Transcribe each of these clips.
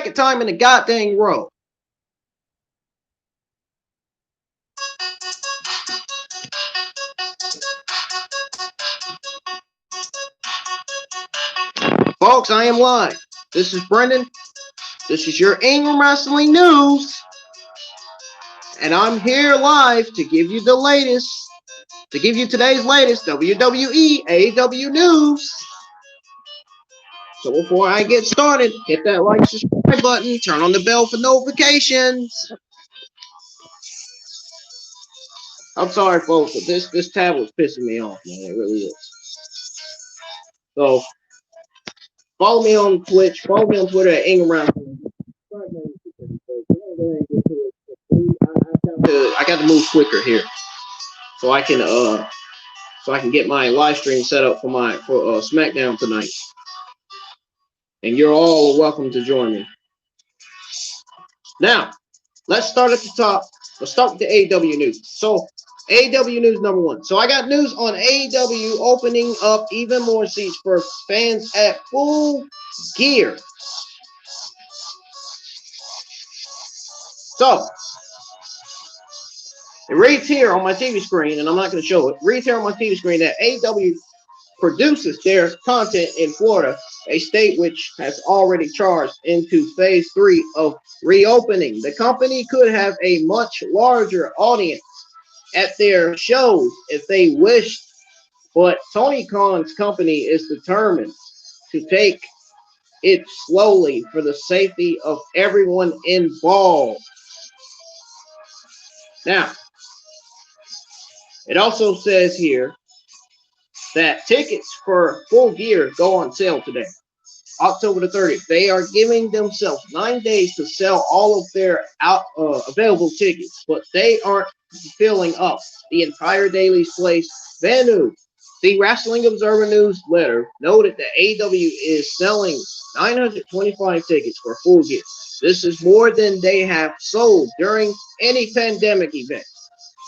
second time in the goddamn row. Folks, I am live. This is Brendan. This is your Ingram Wrestling News. And I'm here live to give you the latest, to give you today's latest WWE AEW news. So before I get started, hit that like, subscribe button, turn on the bell for notifications. I'm sorry, folks, but this tablet's pissing me off, man. It really is. So, follow me on Twitch. Follow me on Twitter at Ingram Wrestling. I got to move quicker here, so I can get my live stream set up for Smackdown tonight. And you're all welcome to join me. Now, let's start at the top. Let's start with the AEW news. So, AEW news number one. So, I got news on AEW opening up even more seats for fans at Full Gear. So, it reads here on my TV screen, and I'm not going to show it. It reads here on my TV screen that AEW produces their content in Florida, a state which has already charged into phase 3 of reopening. The company could have a much larger audience at their shows if they wished, but Tony Khan's company is determined to take it slowly for the safety of everyone involved. Now, it also says here that tickets for Full Gear go on sale today, October the 30th. They are giving themselves 9 days to sell all of their available tickets, but they aren't filling up the entire Daily's Place venue. The Wrestling Observer newsletter noted that AEW is selling 925 tickets for Full Gear. This is more than they have sold during any pandemic event.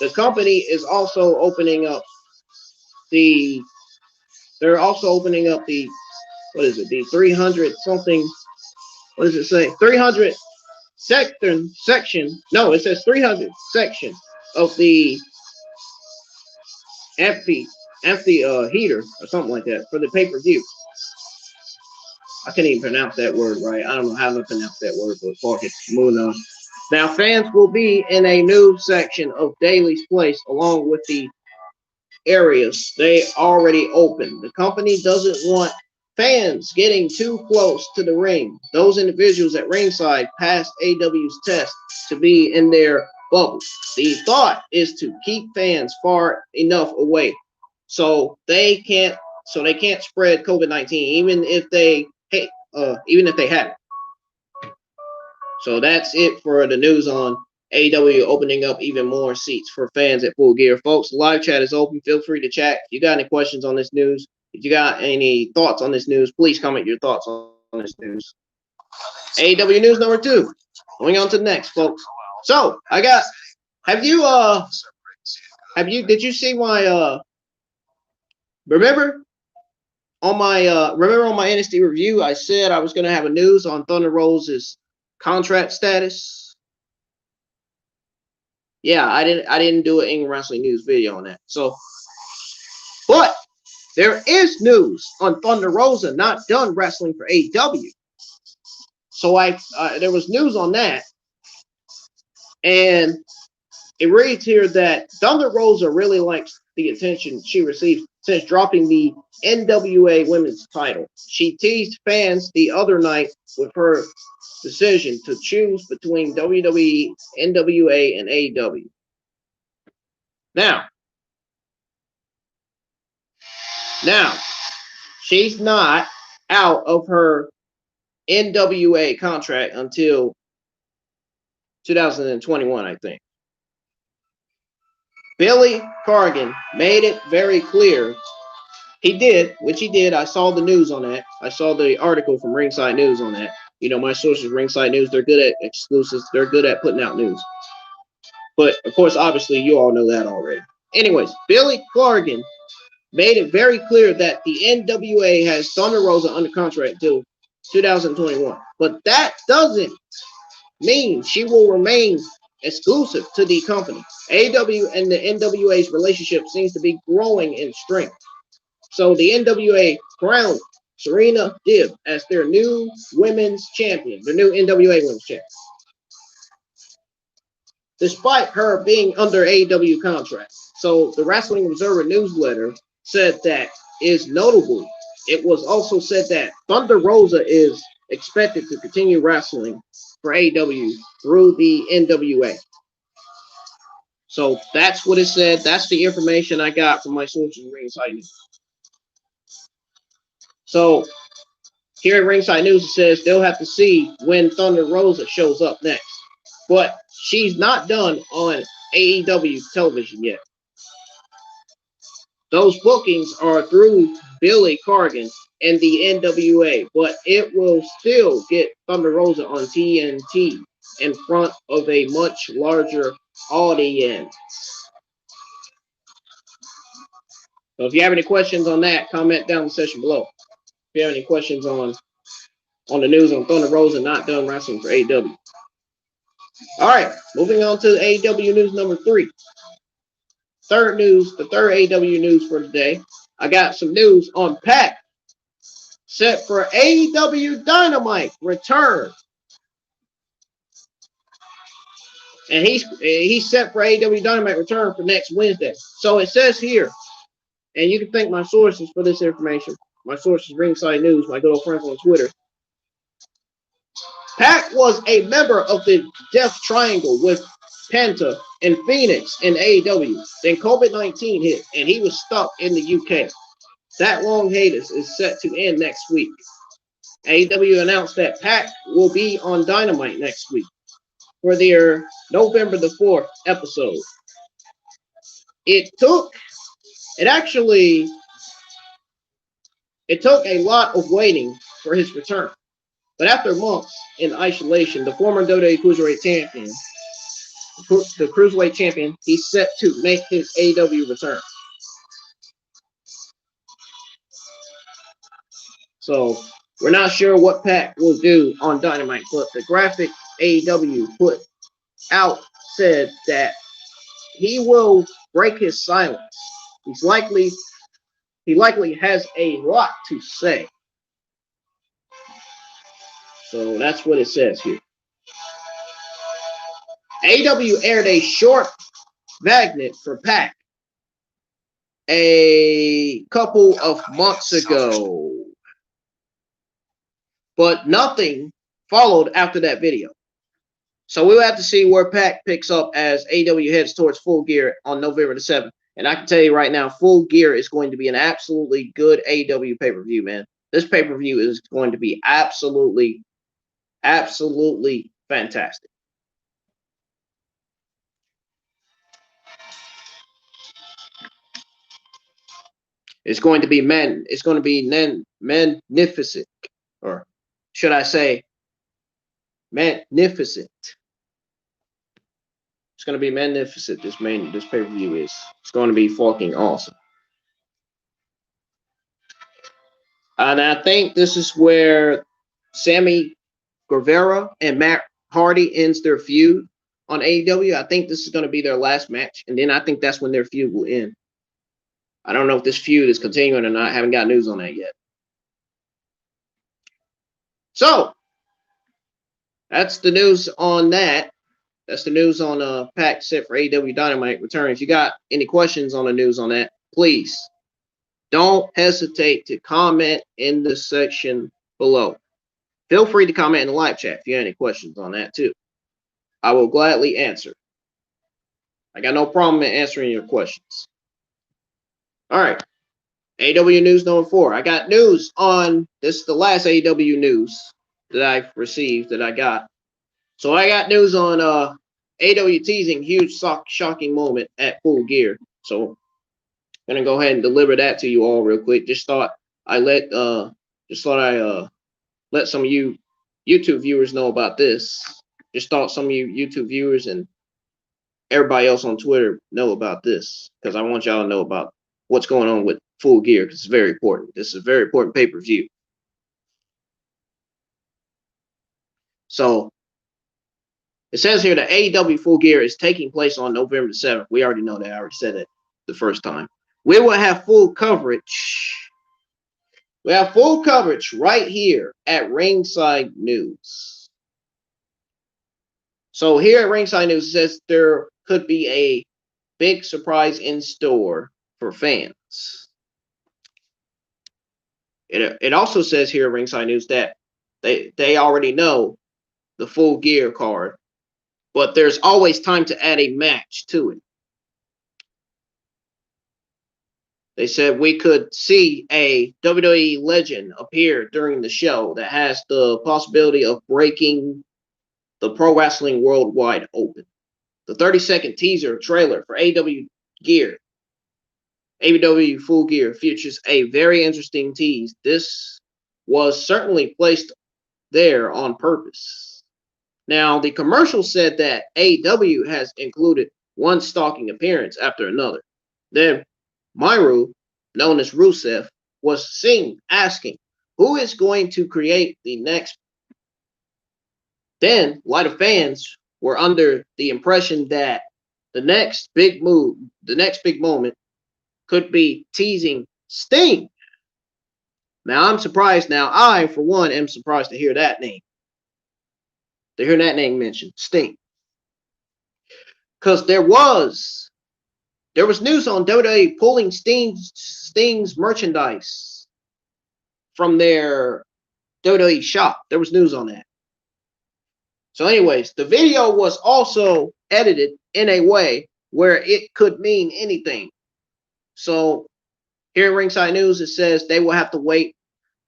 The company is also opening up the 300 something, what does it say? 300 section. No, it says 300 section of the amphitheater or something like that for the pay-per-view. I can't even pronounce that word right. I don't know how to pronounce that word, but fuck it. Moving on. Now, fans will be in a new section of Daily's Place along with the areas they already opened. The company doesn't want fans getting too close to the ring. Those individuals at ringside passed AEW's test to be in their bubble. The thought is to keep fans far enough away so they can't spread COVID-19, even if they have it. So that's it for the news on AEW opening up even more seats for fans at Full Gear. Folks, the live chat is open. Feel free to chat. If you got any questions on this news, if you got any thoughts on this news, please comment your thoughts on this news. AEW news number 2. Going on to the next, folks. So, did you see my, remember on my NXT review, I said I was going to have a news on Thunder Rosa's contract status. Yeah, I didn't do an Ingram Wrestling News video on that. So, but there is news on Thunder Rosa not done wrestling for AEW. So there was news on that, and it reads here that Thunder Rosa really likes the attention she received since dropping the NWA Women's title. She teased fans the other night with her decision to choose between WWE, NWA, and AEW. Now, she's not out of her NWA contract until 2021, I think. Billy Corgan made it very clear. He did. I saw the news on that. I saw the article from Ringside News on that. You know, my sources, Ringside News, they're good at exclusives. They're good at putting out news. But, of course, obviously, you all know that already. Anyways, Billy Corgan made it very clear that the NWA has Thunder Rosa under contract until 2021. But that doesn't mean she will remain exclusive to the company. AEW and the NWA's relationship seems to be growing in strength. So the NWA crowned Serena Deeb as their new women's champion, the new NWA women's champion. Despite her being under AEW contract. So the Wrestling Observer newsletter said that is notable. It was also said that Thunder Rosa is expected to continue wrestling for AEW through the NWA. So that's what it said. That's the information I got from my sources Ringside News. So here at Ringside News, it says they'll have to see when Thunder Rosa shows up next. But she's not done on AEW television yet. Those bookings are through Billy Corgan and the NWA, but it will still get Thunder Rosa on TNT in front of a much larger audience. So if you have any questions on that, comment down in the section below. If you have any questions on the news on Thunder Rosa not done wrestling for AEW. All right, moving on to AEW news number 3. The third AEW news for today. I got some news on Pac set for AEW Dynamite return. And he's set for AEW Dynamite return for next Wednesday. So it says here, and you can thank my sources for this information. My sources, Ringside News, my good old friends on Twitter. Pac was a member of the Death Triangle with Penta and Phoenix in AEW. Then COVID-19 hit, and he was stuck in the UK. That long hiatus is set to end next week. AEW announced that Pac will be on Dynamite next week for their November the 4th episode. It took a lot of waiting for his return. But after months in isolation, the former WWE Cruiserweight Champion, he's set to make his AEW return. So we're not sure what Pac will do on Dynamite, but the graphic AEW put out said that he will break his silence. He likely has a lot to say. So that's what it says here. AEW aired a short vignette for Pac a couple of months ago, but nothing followed after that video. So we'll have to see where Pac picks up as AEW heads towards Full Gear on November the 7th. And I can tell you right now, Full Gear is going to be an absolutely good AEW pay-per-view, man. This pay-per-view is going to be absolutely fantastic. It's going to be magnificent, or should I say magnificent. It's going to be magnificent. This pay-per-view is. It's going to be fucking awesome. And I think this is where Sammy Guevara and Matt Hardy ends their feud on AEW. I think this is going to be their last match, and then I think that's when their feud will end. I don't know if this feud is continuing or not. I haven't got news on that yet. So that's the news on that. That's the news on Pac set for AEW Dynamite return. If you got any questions on the news on that, please don't hesitate to comment in the section below. Feel free to comment in the live chat if you have any questions on that too. I will gladly answer. I got no problem in answering your questions. All right. AEW news number 4. I got news on this is the last AEW news that I've received that I got. So I got news on AEW Teasing, huge shocking moment at Full Gear. So I'm gonna go ahead and deliver that to you all real quick. Just thought I let some of you YouTube viewers know about this. Just thought some of you YouTube viewers and everybody else on Twitter know about this because I want y'all to know about what's going on with Full Gear because it's very important. This is a very important pay-per-view. So it says here that AEW Full Gear is taking place on November 7th. We already know that. I already said it the first time. We will have full coverage. We have full coverage right here at Ringside News. So here at Ringside News, it says there could be a big surprise in store for fans. It also says here at Ringside News that they already know the Full Gear card, but there's always time to add a match to it. They said we could see a WWE legend appear during the show that has the possibility of breaking the pro wrestling world wide open. The 30-second teaser trailer for AEW Gear, AEW Full Gear, features a very interesting tease. This was certainly placed there on purpose. Now, the commercial said that AEW has included one stalking appearance after another. Then Myru, known as Rusev, was seen asking, who is going to create the next? Then, a lot of fans were under the impression that the next big move, the next big moment, could be teasing Sting. Now, I'm surprised. Now, I, for one, am surprised to hear that name. To hear that name mentioned, Sting. Because there was news on WWE pulling Sting's merchandise from their WWE shop. There was news on that. So anyways, the video was also edited in a way where it could mean anything. So here in Ringside News, it says they will have to wait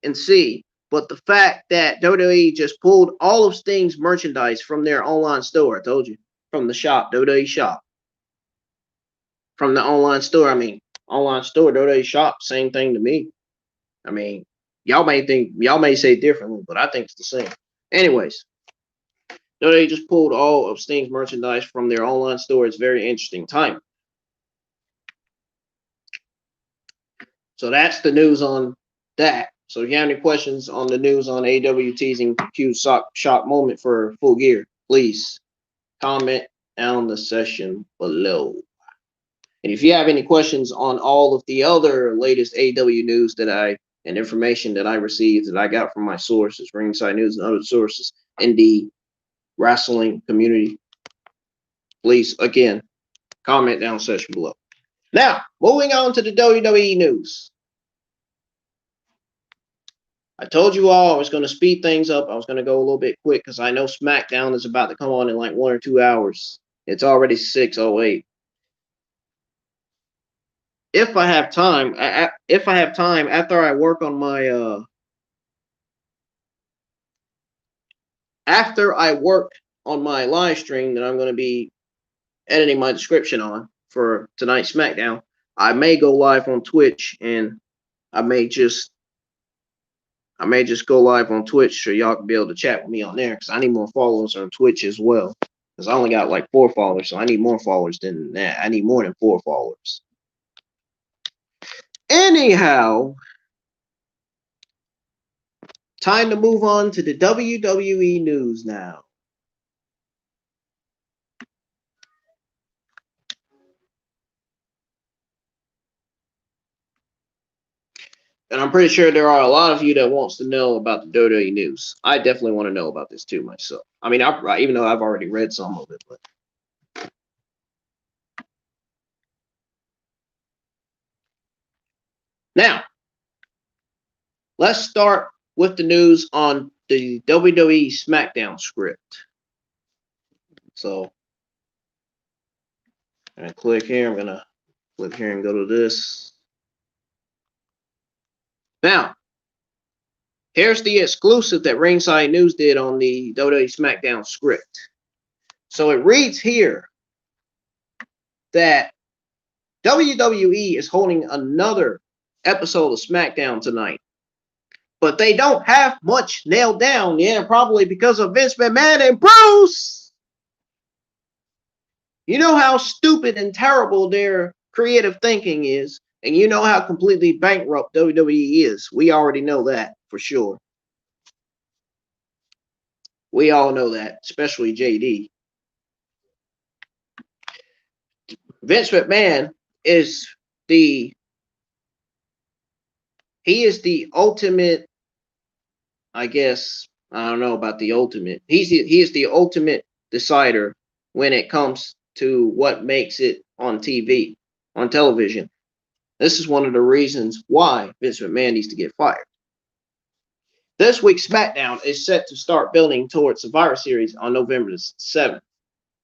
and see. But the fact that WWE just pulled all of Sting's merchandise from their online store, I told you, from the shop, WWE shop. From the online store, online store, WWE shop, same thing to me. I mean, y'all may say differently, but I think it's the same. Anyways, WWE just pulled all of Sting's merchandise from their online store. It's very interesting time. So that's the news on that. So if you have any questions on the news on AEW teasing Q shock moment for Full Gear, please comment down the section below. And if you have any questions on all of the other latest AEW news and information that I received that I got from my sources, Ringside News and other sources in the wrestling community, please, again, comment down the section below. Now, moving on to the WWE news. I told you all I was going to speed things up. I was going to go a little bit quick because I know Smackdown is about to come on in like 1 or 2 hours. It's already 6:08. If I have time, after I work on my live stream that I'm going to be editing my description on for tonight's Smackdown, I may go live on Twitch, and I may just go live on Twitch so y'all can be able to chat with me on there, because I need more followers on Twitch as well. Because I only got like 4 followers, so I need more followers than that. I need more than 4 followers. Anyhow, time to move on to the WWE news now. And I'm pretty sure there are a lot of you that wants to know about the WWE news. I definitely want to know about this too myself. I mean, even though I've already read some of it, but now let's start with the news on the WWE Smackdown script. So I'm gonna click here. I'm gonna click here and go to this. Now, here's the exclusive that Ringside News did on the WWE Smackdown script. So it reads here that WWE is holding another episode of Smackdown tonight, but they don't have much nailed down yet, probably because of Vince McMahon and Bruce. You know how stupid and terrible their creative thinking is, and you know how completely bankrupt WWE is. We already know that for sure. We all know that, especially JD. Vince McMahon is the ultimate, I guess, I don't know about the ultimate. He is the ultimate decider when it comes to what makes it on TV, on television. This is one of the reasons why Vince McMahon needs to get fired. This week's Smackdown is set to start building towards Survivor Series on November 7th.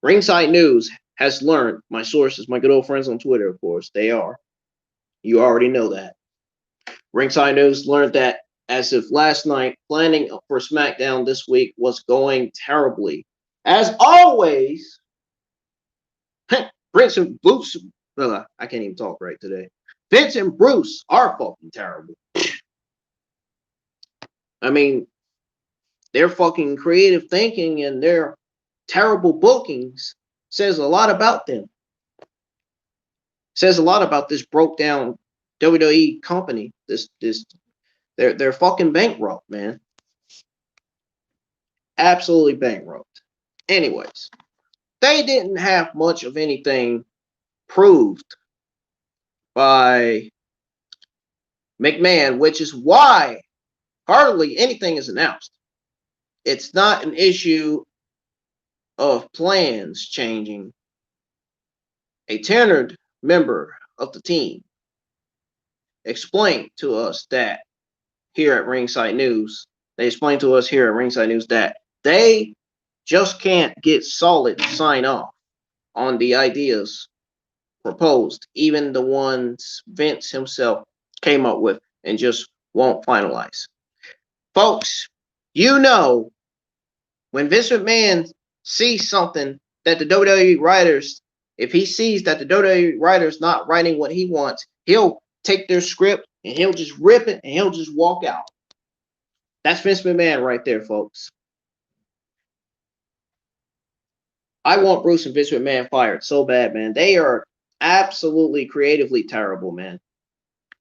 Ringside News has learned, my sources, my good old friends on Twitter, of course, they are. You already know that. Ringside News learned that as of last night, planning for Smackdown this week was going terribly. As always, Vince and Bruce, I can't even talk right today. Vince and Bruce are fucking terrible. I mean, their fucking creative thinking and their terrible bookings says a lot about them. Says a lot about this broke down WWE company. They're fucking bankrupt, man. Absolutely bankrupt. Anyways, they didn't have much of anything proved by McMahon, which is why hardly anything is announced. It's not an issue of plans changing. A tenured member of the team explained to us that here at Ringside News, they explained to us here at Ringside News that they just can't get solid sign off on the ideas proposed, even the ones Vince himself came up with, and just won't finalize. Folks, you know, when Vince McMahon sees something that the WWE writers, if he sees that the WWE writers not writing what he wants, he'll take their script and he'll just rip it and he'll just walk out. That's Vince McMahon right there, folks. I want Bruce and Vince McMahon fired so bad, man. They are absolutely creatively terrible, man.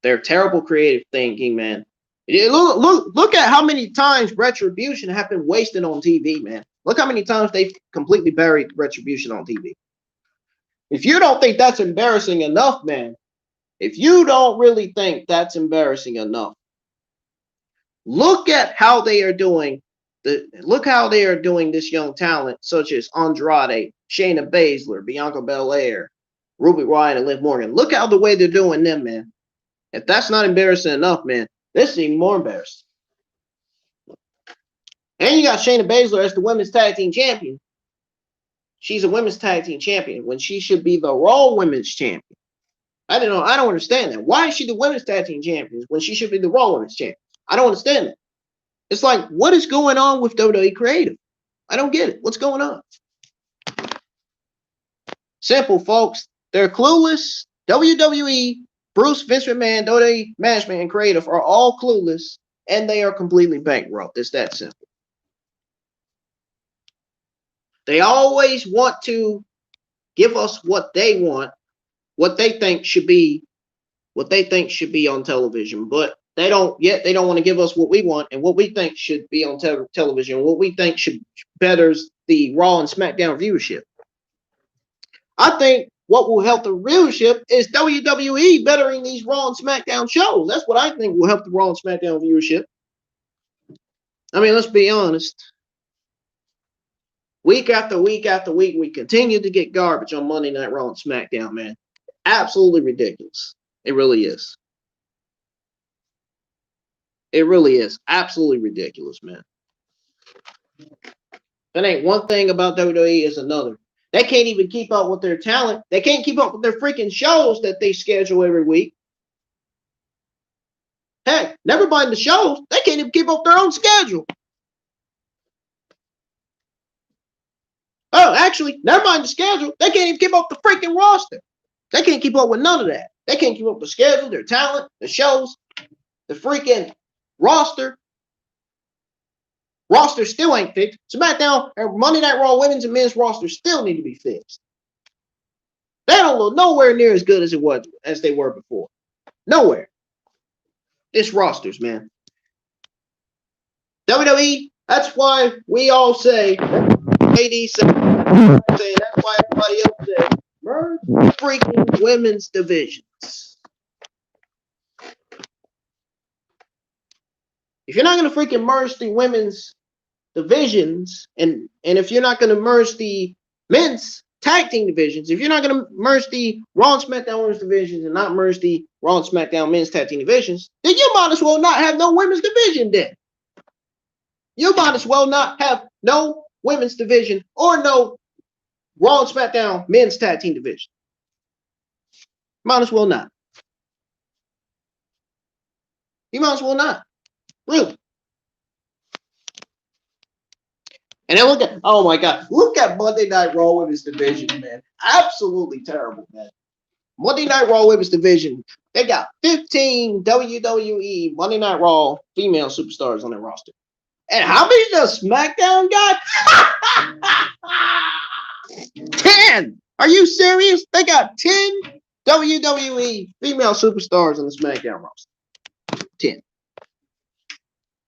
They're terrible creative thinking, man. Look at how many times Retribution have been wasted on TV, man. Look how many times they've completely buried Retribution on TV. If you don't think that's embarrassing enough, man, if you don't really think that's embarrassing enough, look at how they are doing. Look how they are doing this young talent, such as Andrade, Shayna Baszler, Bianca Belair, Ruby Riott, and Liv Morgan. Look how the way they're doing them, man. If that's not embarrassing enough, man, this is even more embarrassing. And you got Shayna Baszler as the women's tag team champion. She's a women's tag team champion when she should be the Raw women's champion. I don't understand that. Why is she the women's tag team champion when she should be the Raw women's champion? I don't understand that. It's like, what is going on with WWE Creative? I don't get it. What's going on? Simple, folks. They're clueless. WWE, Bruce, Vince McMahon, WWE Management, and Creative are all clueless, and they are completely bankrupt. It's that simple. They always want to give us what they want, what they think should be on television, but they don't want to give us what we want and what we think should be on television, what we think should betters the Raw and SmackDown viewership. I think what will help the viewership is WWE bettering these Raw and SmackDown shows. That's what I think will help the Raw and SmackDown viewership. I mean, let's be honest. Week after week after week, we continue to get garbage on Monday Night Raw and SmackDown, man. Absolutely ridiculous. It really is. It really is. Absolutely ridiculous, man. That ain't one thing about WWE is another. They can't even keep up with their talent. They can't keep up with their freaking shows that they schedule every week. Heck, never mind the shows. They can't even keep up their own schedule. Oh, actually, never mind the schedule. They can't even keep up the freaking roster. They can't keep up with none of that. They can't keep up the schedule, their talent, the shows, the freaking roster. Roster still ain't fixed. SmackDown and Monday Night Raw women's and men's roster still need to be fixed. They don't look nowhere near as good as they were before. Nowhere. It's rosters, man. WWE, That's why we all say, AD said, that's why everybody else said, merge freaking women's divisions. If you're not going to freaking merge the women's divisions, and if you're not going to merge the men's tag team divisions, if you're not going to merge the Raw and SmackDown women's divisions and not merge the Raw and SmackDown men's tag team divisions, then you might as well not have no women's division then. You might as well not have no women's division or no Raw and SmackDown men's tag team division. Might as well not. You might as well not. Really. And then look at, oh my God, look at Monday Night Raw Women's Division, man. Absolutely terrible, man. Monday Night Raw Women's Division, they got 15 WWE Monday Night Raw female superstars on their roster. And how many does SmackDown got? 10! Are you serious? They got 10 WWE female superstars on the SmackDown roster. 10.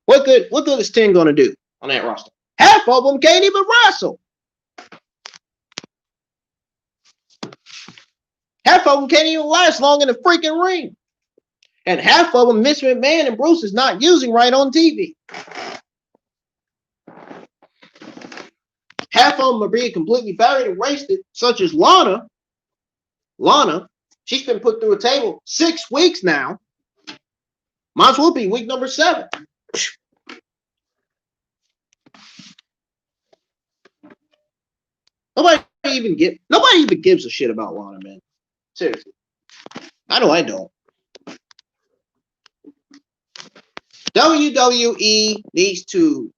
What good is 10 going to do on that roster? Half of them can't even wrestle. Half of them can't even last long in the freaking ring. And half of them, Miss McMahon and Bruce is not using right on TV. Half of them are being completely buried and wasted, such as Lana. Lana, she's been put through a table 6 weeks now. Might as well be week number 7. Nobody even gives a shit about Lana, man. Seriously. I know I don't. WWE needs to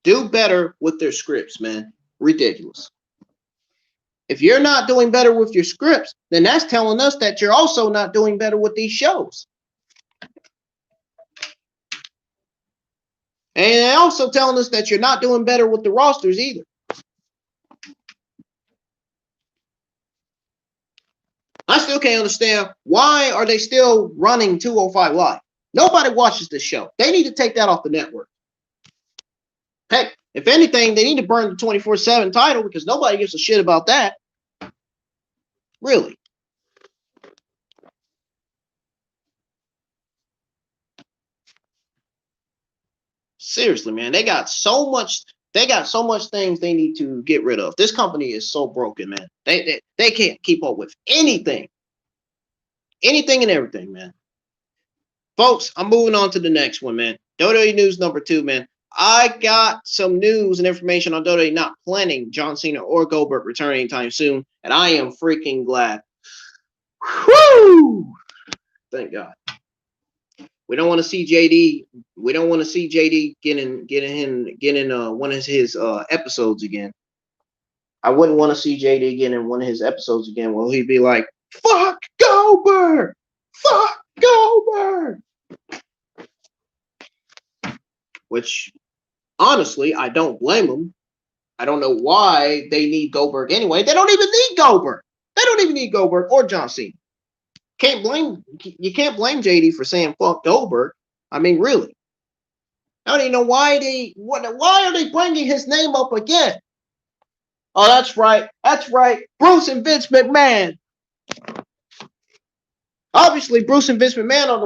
do better with their scripts, man. Ridiculous. If you're not doing better with your scripts, then that's telling us that you're also not doing better with these shows. And they're also telling us that you're not doing better with the rosters either. I still can't understand why are they still running 205 Live. Nobody watches this show. They need to take that off the network. Heck, if anything, they need to burn the 24/7 title because nobody gives a shit about that. Really. Seriously, man, they got so much things they need to get rid of. This company is so broken, man. They can't keep up with anything. Anything and everything, man. Folks, I'm moving on to the next one, man. WWE News number 2, man. I got some news and information on WWE not planning John Cena or Goldberg returning anytime soon, and I am freaking glad. Woo! Thank God. We don't want to see JD. We don't want to see JD getting one of his episodes again. I wouldn't want to see JD getting in one of his episodes again. Well, he'd be like, "Fuck Goldberg! Fuck Goldberg!" Which, honestly, I don't blame him. I don't know why they need Goldberg anyway. They don't even need Goldberg. They don't even need Goldberg or John Cena. You can't blame JD for saying fuck Goldberg. I mean, really. I don't even know why are they bringing his name up again? Oh, that's right. That's right. Bruce and Vince McMahon. Obviously, Bruce and Vince McMahon are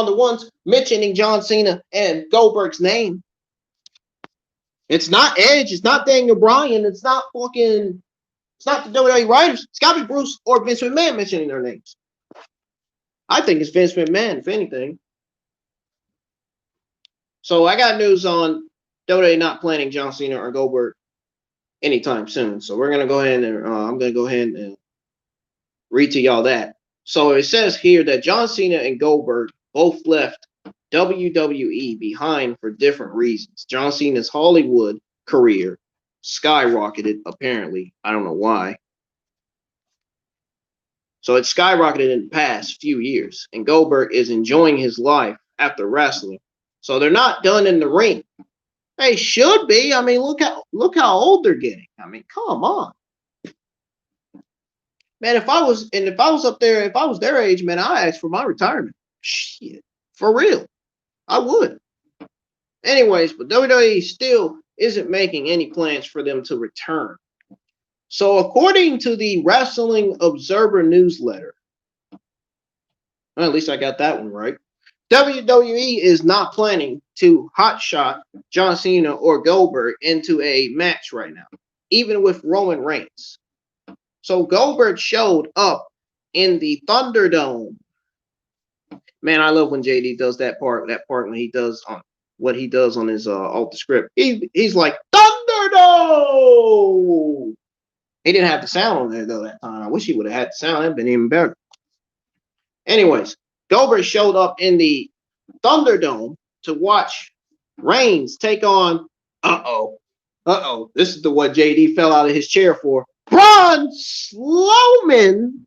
the ones mentioning John Cena and Goldberg's name. It's not Edge. It's not Daniel Bryan. It's not the WWE writers. It's got to be Bruce or Vince McMahon mentioning their names. I think it's Vince McMahon, if anything. So I got news on WWE not planning John Cena or Goldberg anytime soon. So we're gonna go ahead and I'm gonna go ahead and read to y'all that. So it says here that John Cena and Goldberg both left WWE behind for different reasons. John Cena's Hollywood career skyrocketed, apparently. I don't know why. So it skyrocketed in the past few years, and Goldberg is enjoying his life after wrestling. So they're not done in the ring. They should be. I mean, look how old they're getting. I mean, come on. Man, if I was up there, if I was their age, man, I'd ask for my retirement. Shit. For real. I would. Anyways, but WWE still isn't making any plans for them to return. So according to the Wrestling Observer newsletter, well, at least I got that one right, WWE is not planning to hotshot John Cena or Goldberg into a match right now, even with Roman Reigns. So Goldberg showed up in the Thunderdome. Man, I love when JD does that part when he does what he does on his off the script. He's like Thunderdome. He didn't have the sound on there though that time. I wish he would have had the sound. It'd been even better. Anyways, Goldberg showed up in the Thunderdome to watch Reigns take on this is the what JD fell out of his chair for. Braun Strowman.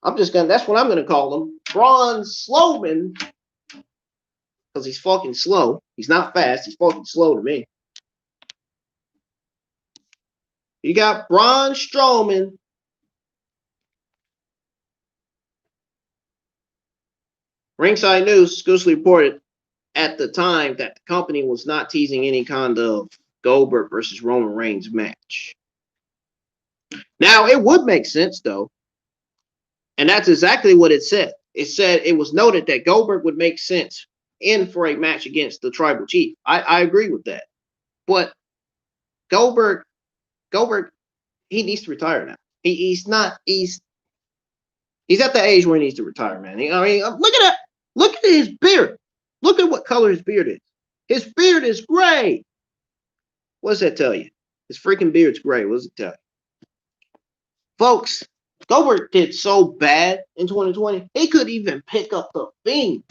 That's what I'm gonna call him. Braun Strowman. Because he's fucking slow. He's not fast, he's fucking slow to me. You got Braun Strowman. Ringside News exclusively reported at the time that the company was not teasing any kind of Goldberg versus Roman Reigns match. Now, it would make sense, though. And that's exactly what it said. It said it was noted that Goldberg would make sense in for a match against the Tribal Chief. I agree with that. But Goldberg, he needs to retire now. He's at the age where he needs to retire, man. Look at that. Look at his beard. Look at what color his beard is. His beard is gray. What does that tell you? His freaking beard's gray. What does it tell you? Folks, Goldberg did so bad in 2020, he could even pick up the Fiend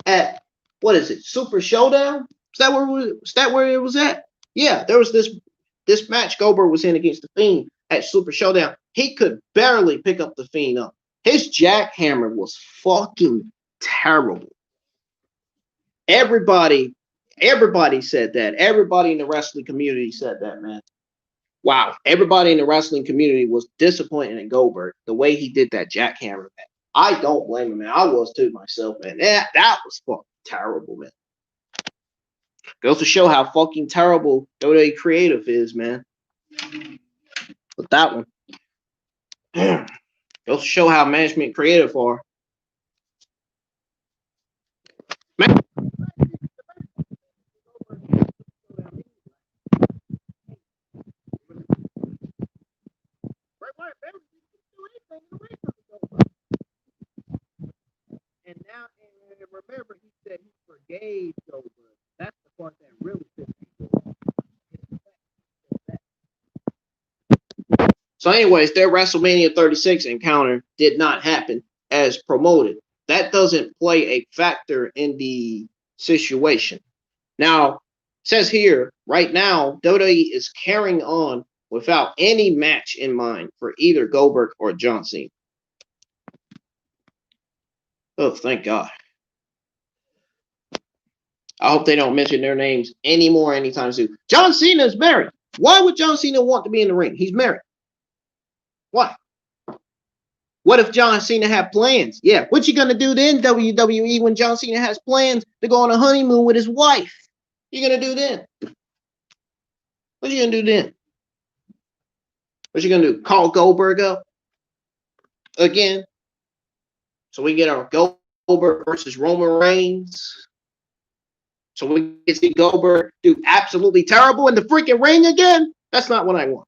at, what is it, Super Showdown? Is that where it was at? Yeah, there was this match Goldberg was in against the Fiend at Super Showdown. He could barely pick up the Fiend up. His jackhammer was fucking terrible. Everybody said that. Everybody in the wrestling community said that, man. Wow. Everybody in the wrestling community was disappointed in Goldberg, the way he did that jackhammer, man. I don't blame him, man. I was too myself, man. That was fucking terrible, man. Goes to show how fucking terrible WWE creative is, man. With that one. Goes to show how management creative are. Man. And now, and remember, he said he forgave Goldberg. That's the part that really pissed people off. So, anyways, their WrestleMania 36 encounter did not happen as promoted. That doesn't play a factor in the situation. Now, it says here, right now, WWE is carrying on without any match in mind for either Goldberg or John Cena. Oh, thank God. I hope they don't mention their names anymore anytime soon. John Cena is married. Why would John Cena want to be in the ring? He's married. Why? What if John Cena had plans? Yeah, what you gonna do then, WWE, when John Cena has plans to go on a honeymoon with his wife? You gonna do then? What you gonna do then? What you gonna do? Call Goldberg up again? So we get our Goldberg versus Roman Reigns. So we can see Goldberg do absolutely terrible in the freaking ring again? That's not what I want.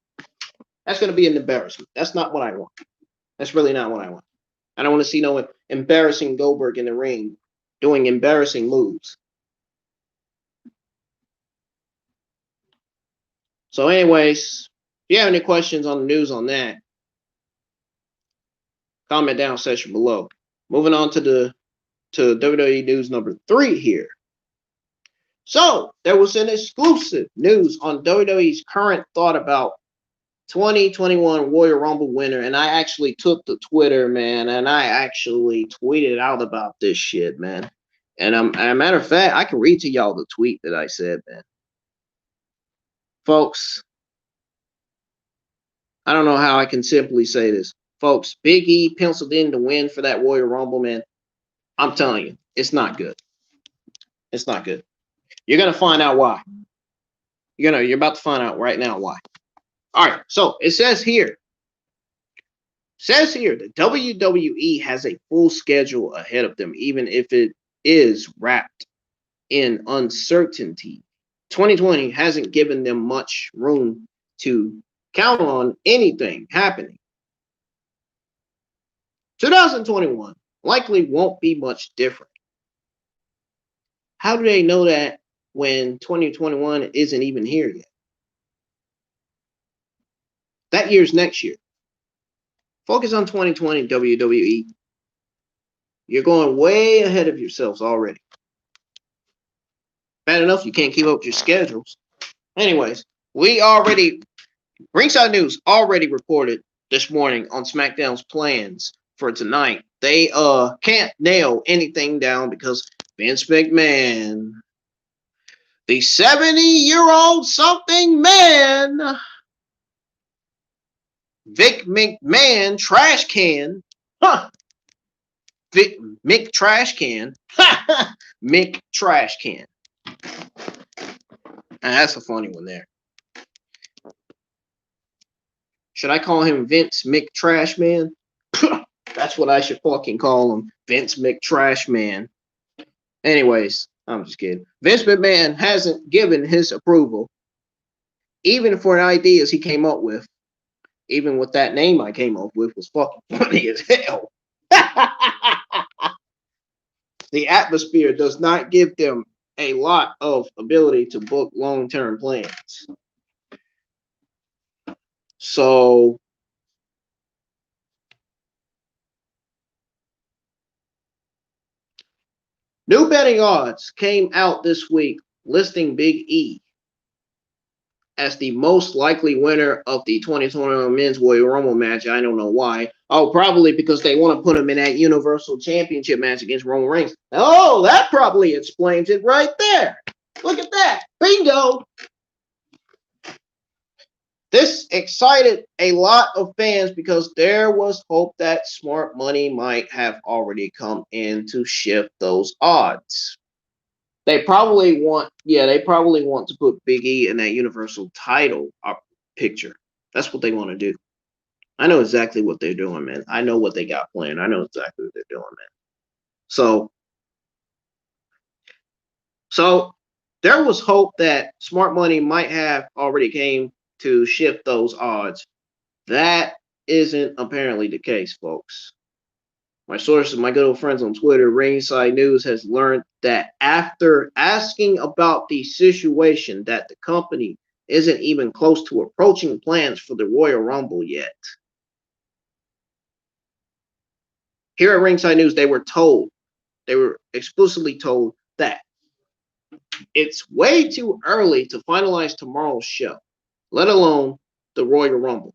That's going to be an embarrassment. That's not what I want. That's really not what I want. I don't want to see no embarrassing Goldberg in the ring doing embarrassing moves. So anyways, if you have any questions on the news on that, comment down section below. Moving on to WWE news number 3 here. So there was an exclusive news on WWE's current thought about 2021 Royal Rumble winner, and I actually took to Twitter, man, and I actually tweeted out about this shit, man. And as a matter of fact, I can read to y'all the tweet that I said, man. Folks, I don't know how I can simply say this. Folks, Big E penciled in to win for that Royal Rumble, man. I'm telling you, it's not good. It's not good. You're going to find out why. You're about to find out right now why. All right, so it says here that WWE has a full schedule ahead of them, even if it is wrapped in uncertainty. 2020 hasn't given them much room to count on anything happening. 2021 likely won't be much different. How do they know that when 2021 isn't even here yet? That year's next year. Focus on 2020, WWE. You're going way ahead of yourselves already. Bad enough you can't keep up with your schedules. Anyways, Ringside News already reported this morning on SmackDown's plans for tonight. They can't nail anything down because Vince McMahon, the 70-year-old something man, Vic McMahon trash can, Mick trash can, Mick trash can. And that's a funny one there. Should I call him Vince McTrashman? That's what I should fucking call him. Vince McTrashman. Anyways, I'm just kidding. Vince McMahon hasn't given his approval, even for ideas he came up with. Even with that name I came up with was fucking funny as hell. The atmosphere does not give them a lot of ability to book long-term plans. So new betting odds came out this week listing Big E as the most likely winner of the 2021 Men's Royal Rumble match. I don't know why. Oh, probably because they want to put him in that Universal Championship match against Roman Reigns. Oh, that probably explains it right there. Look at that. Bingo. This excited a lot of fans because there was hope that smart money might have already come in to shift those odds. They probably want to put Big E in that Universal title picture. That's what they want to do. I know exactly what they're doing, man. I know what they got planned. I know exactly what they're doing, man. So there was hope that smart money might have already came to shift those odds. That isn't apparently the case, folks. My sources, my good old friends on Twitter, Ringside News, has learned that after asking about the situation that the company isn't even close to approaching plans for the Royal Rumble yet. Here at Ringside News, they were explicitly told that it's way too early to finalize tomorrow's show, let alone the Royal Rumble.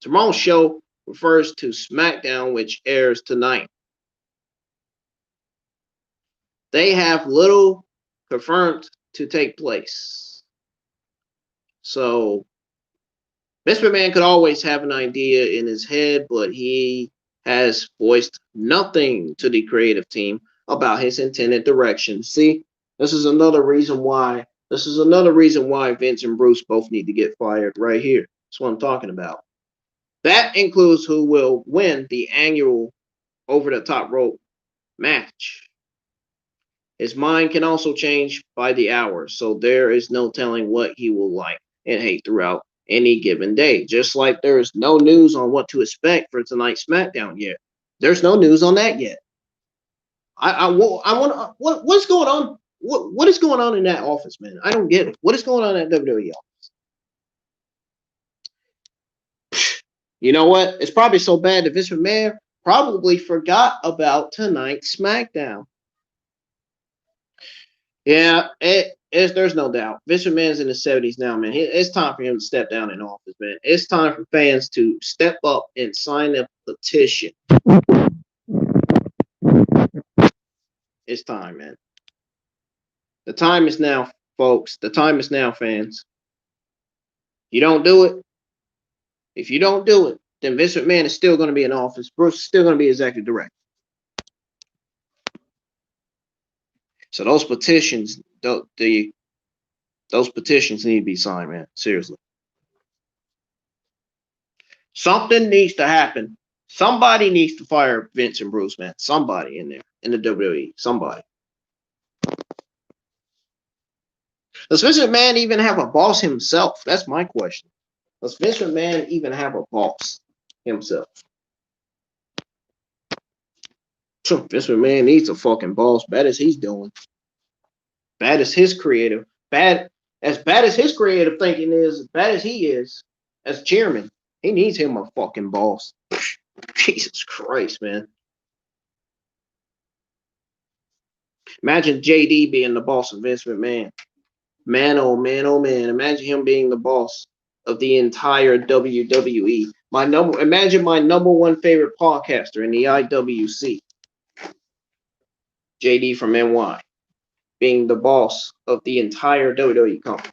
Tomorrow's show refers to Smackdown, which airs tonight. They have little confirmed to take place. So, Mr. McMahon could always have an idea in his head, but he has voiced nothing to the creative team about his intended direction. See, this is another reason why Vince and Bruce both need to get fired right here. That's what I'm talking about. That includes who will win the annual over-the-top rope match. His mind can also change by the hour, so there is no telling what he will like and hate throughout any given day. Just like there is no news on what to expect for tonight's SmackDown yet. There's no news on that yet. What's going on? What is going on in that office, man? I don't get it. What is going on at WWE office? You know what? It's probably so bad that Vince McMahon probably forgot about tonight's SmackDown. Yeah, there's no doubt. Vince McMahon's in his 70s now, man. It's time for him to step down in office, man. It's time for fans to step up and sign a petition. It's time, man. The time is now, folks. The time is now, fans. You don't do it. If you don't do it, then Vince McMahon is still going to be in office. Bruce is still going to be executive director. So those petitions those petitions need to be signed, man. Seriously. Something needs to happen. Somebody needs to fire Vince and Bruce, man. Somebody in there, in the WWE. Somebody. Does Vince McMahon even have a boss himself? That's my question. Does Vince McMahon even have a boss himself? Vince McMahon needs a fucking boss. Bad as he's doing. Bad as his creative. As bad as his creative thinking is, as bad as he is, as chairman, he needs him a fucking boss. Jesus Christ, man. Imagine JD being the boss of Vince McMahon. Man, oh man, oh man. Imagine him being the boss of the entire WWE. Imagine my number one favorite podcaster in the IWC, JD from NY, being the boss of the entire WWE company.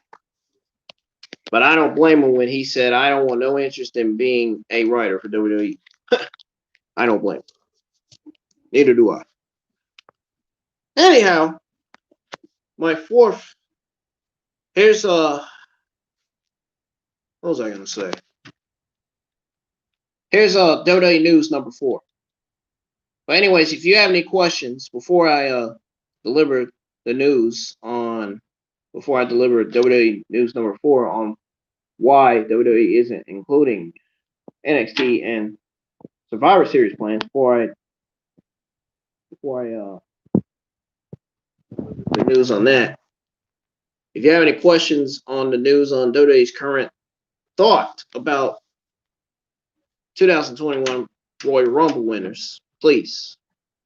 But I don't blame him when he said, I don't want no interest in being a writer for WWE. I don't blame him. Neither do I. Anyhow, my fourth. Here's what was I gonna say? Here's WWE news number 4. But anyways, if you have any questions before I deliver the news on WWE news number 4 on why WWE isn't including NXT and Survivor Series plans before I the news on that. If you have any questions on the news on WWE's current thought about 2021 Royal Rumble winners, please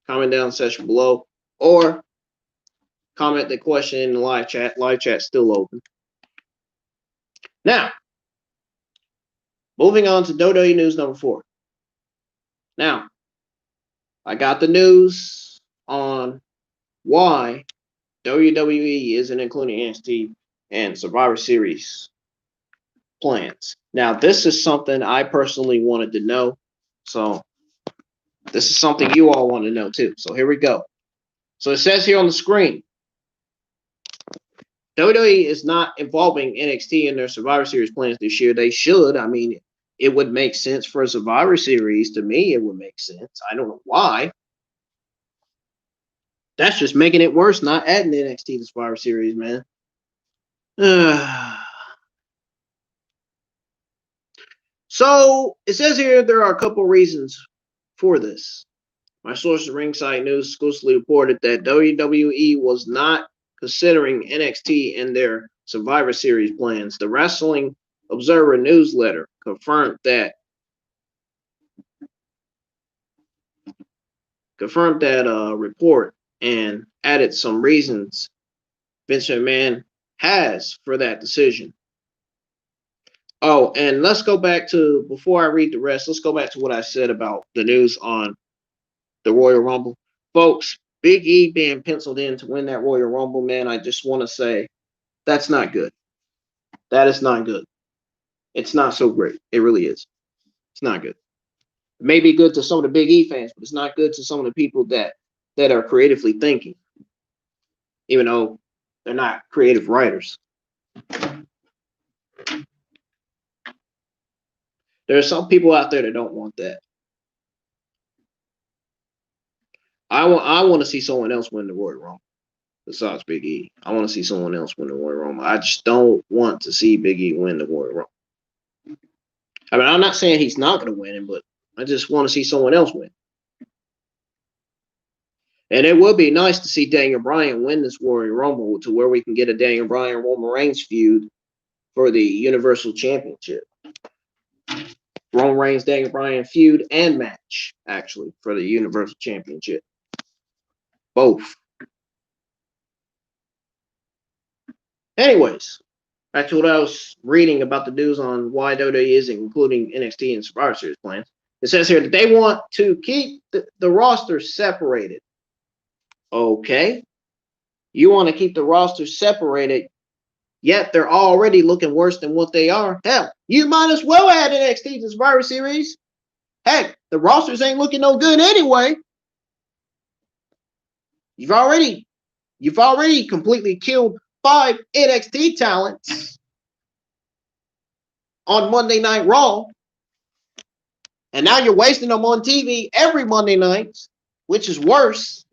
comment down in the section below or comment the question in the live chat. Live chat's still open. Now, moving on to WWE news number 4. Now, I got the news on why WWE isn't including NXT and Survivor Series plans. Now, this is something I personally wanted to know. So, this is something you all want to know too. So, here we go. So, it says here on the screen, WWE is not involving NXT in their Survivor Series plans this year. They should. I mean, it would make sense for a Survivor Series. To me, it would make sense. I don't know why. That's just making it worse, not adding NXT to Survivor Series, man. So, it says here there are a couple reasons for this. My source at Ringside News exclusively reported that WWE was not considering NXT in their Survivor Series plans. The Wrestling Observer newsletter confirmed that report and added some reasons Vince McMahon has for that decision. Oh, and let's go back to, before I read the rest, let's go back to what I said about the news on the Royal Rumble. Folks, Big E being penciled in to win that Royal Rumble, man, I just want to say that's not good. That is not good. It's not so great. It really is. It's not good. It may be good to some of the Big E fans, but it's not good to some of the people that are creatively thinking, even though they're not creative writers. There are some people out there that don't want that. I want to see someone else win the Royal Rumble besides Big E. I want to see someone else win the Royal Rumble. I just don't want to see Big E win the Royal Rumble. I mean, I'm not saying he's not going to win it, but I just want to see someone else win. And it would be nice to see Daniel Bryan win this Royal Rumble to where we can get a Daniel Bryan-Roman Reigns feud for the Universal Championship. Roman Reigns, Daniel Bryan feud and match, actually, for the Universal Championship. Both. Anyways, back to what I was reading about the news on why WWE isn't including NXT in Survivor Series plans. It says here that they want to keep the roster separated. Okay. You want to keep the roster separated, yet they're already looking worse than what they are. Hell, you might as well add NXT to Survivor Series. Heck, the rosters ain't looking no good anyway. You've already You've already completely killed 5 NXT talents on Monday Night Raw. And now you're wasting them on TV every Monday night, which is worse.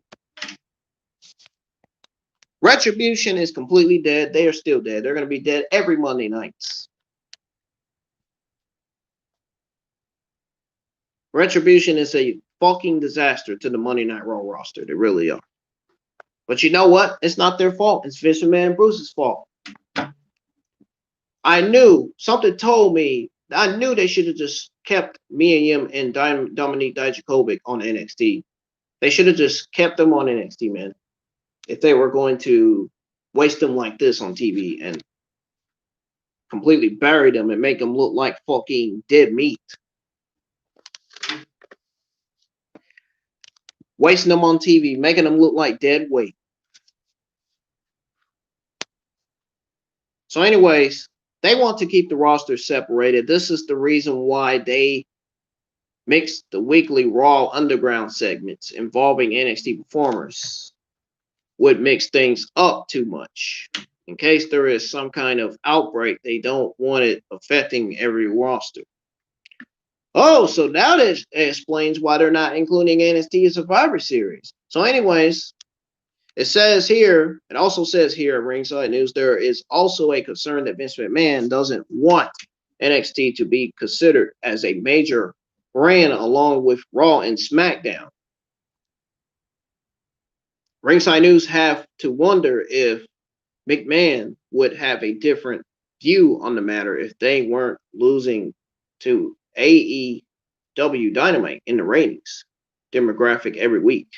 Retribution is completely dead. They are still dead. They're going to be dead every Monday nights. Retribution is a fucking disaster to the Monday Night Raw roster. They really are. But you know what? It's not their fault. It's Vince McMahon and Bruce's fault. I knew. Something told me. I knew they should have just kept Mia Yim and Dominique Dijakovic on NXT. They should have just kept them on NXT, man. If they were going to waste them like this on TV and completely bury them and make them look like fucking dead meat. Wasting them on TV, making them look like dead weight. So anyways, they want to keep the roster separated. This is the reason why they mixed the weekly Raw Underground segments involving NXT performers. Would mix things up too much. In case there is some kind of outbreak, they don't want it affecting every roster. Oh, so now that explains why they're not including NXT Survivor Series. So anyways, it says here, it also says here at Ringside News, there is also a concern that Vince McMahon doesn't want NXT to be considered as a major brand along with Raw and SmackDown. Ringside News have to wonder if McMahon would have a different view on the matter if they weren't losing to AEW Dynamite in the ratings demographic every week.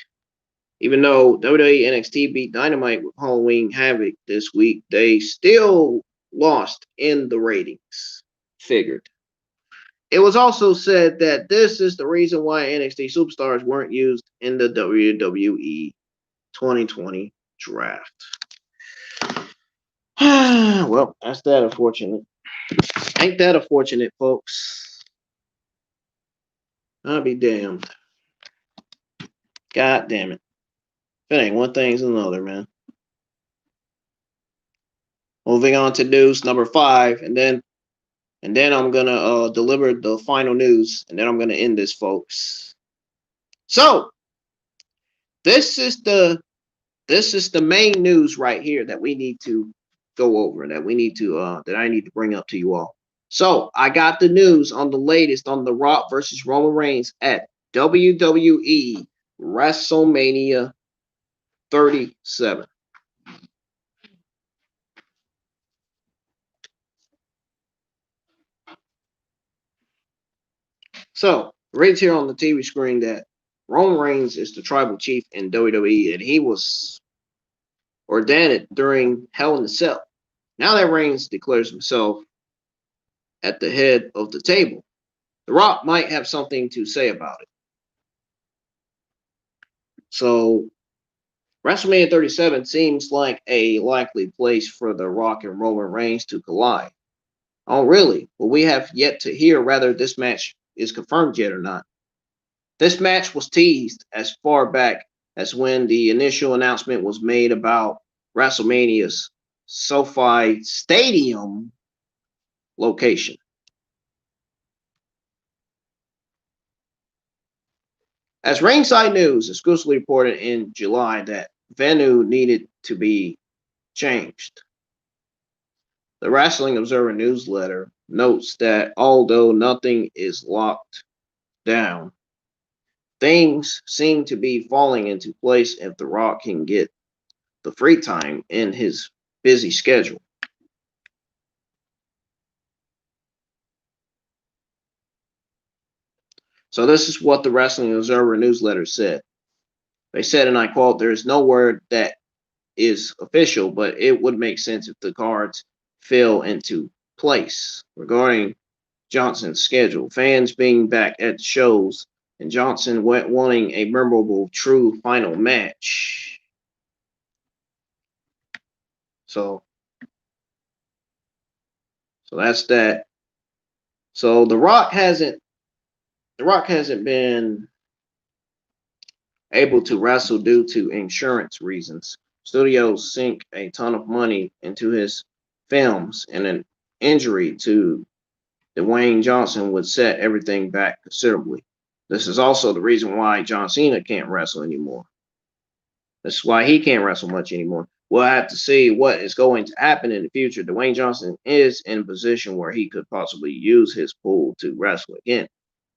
Even though WWE NXT beat Dynamite with Halloween Havoc this week, they still lost in the ratings. Figured. It was also said that this is the reason why NXT superstars weren't used in the WWE 2020 draft. Well, that's that unfortunate. Ain't that unfortunate, folks? I'll be damned. God damn it. If it ain't one thing, it's another, man. Moving on to news number 5, and then I'm gonna deliver the final news, and then I'm gonna end this, folks. So this is the main news right here that we need to go over, that we need to that I need to bring up to you all. So I got the news on the latest on The Rock versus Roman Reigns at WWE WrestleMania 37. So right here on the TV screen that Roman Reigns is the tribal chief in WWE, and he was ordained during Hell in a Cell. Now that Reigns declares himself at the head of the table, The Rock might have something to say about it. So WrestleMania 37 seems like a likely place for The Rock and Roman Reigns to collide. Oh, really? Well, we have yet to hear whether this match is confirmed yet or not. This match was teased as far back as when the initial announcement was made about WrestleMania's SoFi Stadium location. As Ringside News exclusively reported in July that venue needed to be changed. The Wrestling Observer newsletter notes that although nothing is locked down, things seem to be falling into place if The Rock can get the free time in his busy schedule. So this is what the Wrestling Observer newsletter said. They said, and I quote, "There is no word that is official, but it would make sense if the cards fell into place regarding Johnson's schedule. Fans being back at shows and Johnson wanting a memorable, true final match." So that's that. So The Rock hasn't been able to wrestle due to insurance reasons. studios sink a ton of money into his films, and an injury to Dwayne Johnson would set everything back considerably. This is also the reason why John Cena can't wrestle anymore. That's why he can't wrestle much anymore. We'll have to see what is going to happen in the future. Dwayne Johnson is in a position where he could possibly use his pull to wrestle again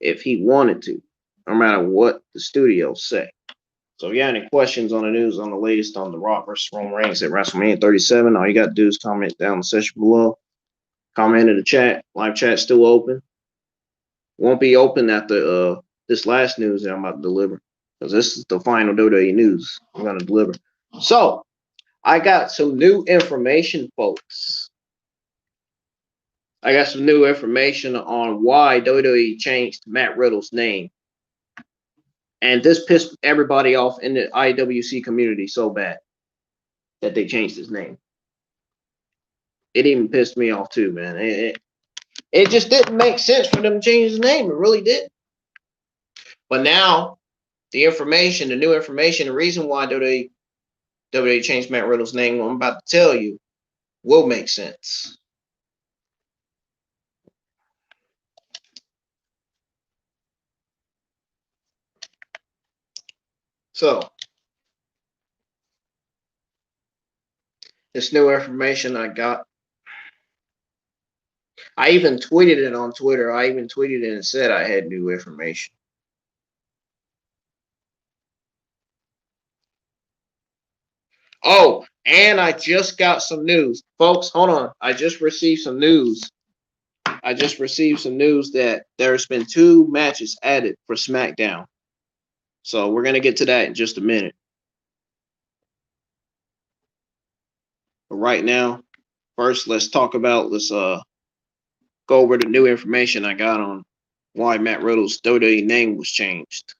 if he wanted to, no matter what the studios say. So if you have any questions on the news, on the latest on the Rock versus Roman Reigns at WrestleMania 37, all you got to do is comment down in the section below. Comment in the chat. Live chat still open. Won't be open after this last news that I'm about to deliver, because this is the final WWE news I'm going to deliver. So I got some new information, folks. I got some new information on why WWE changed Matt Riddle's name. And this pissed everybody off in the IWC community so bad that they changed his name. It even pissed me off too, man. It just didn't make sense for them to change his name. It really didn't. But now, the information, the new information, the reason why WWE changed Matt Riddle's name, what I'm about to tell you, will make sense. So, this new information I got, I even tweeted it on Twitter. I even tweeted it and said I had new information. Oh, and I just got some news. Folks, hold on. I just received some news. I just received some news that there's been 2 matches added for Smackdown. So we're going to get to that in just a minute. But right now, first, let's go over the new information I got on why Matt Riddle's WWE name was changed.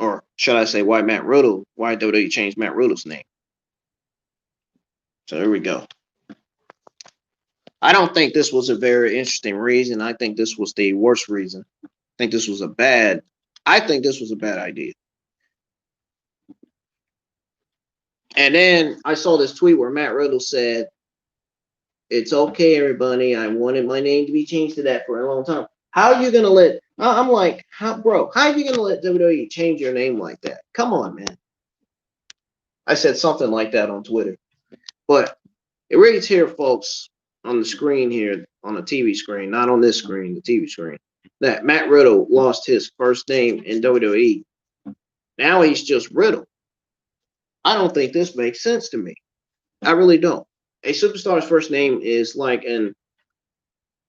Or should I say why WWE changed Matt Riddle's name. So here we go. I don't think this was a very interesting reason. I think this was the worst reason. I think this was a bad idea. And then I saw this tweet where Matt Riddle said, "It's okay, everybody. I wanted my name to be changed to that for a long time." How are you going to let, I'm like, how are you going to let WWE change your name like that? Come on, man. I said something like that on Twitter. But it reads here, folks, on the screen here, on the TV screen, not on this screen, the TV screen, that Matt Riddle lost his first name in WWE. Now he's just Riddle. I don't think this makes sense to me. I really don't. A superstar's first name is like an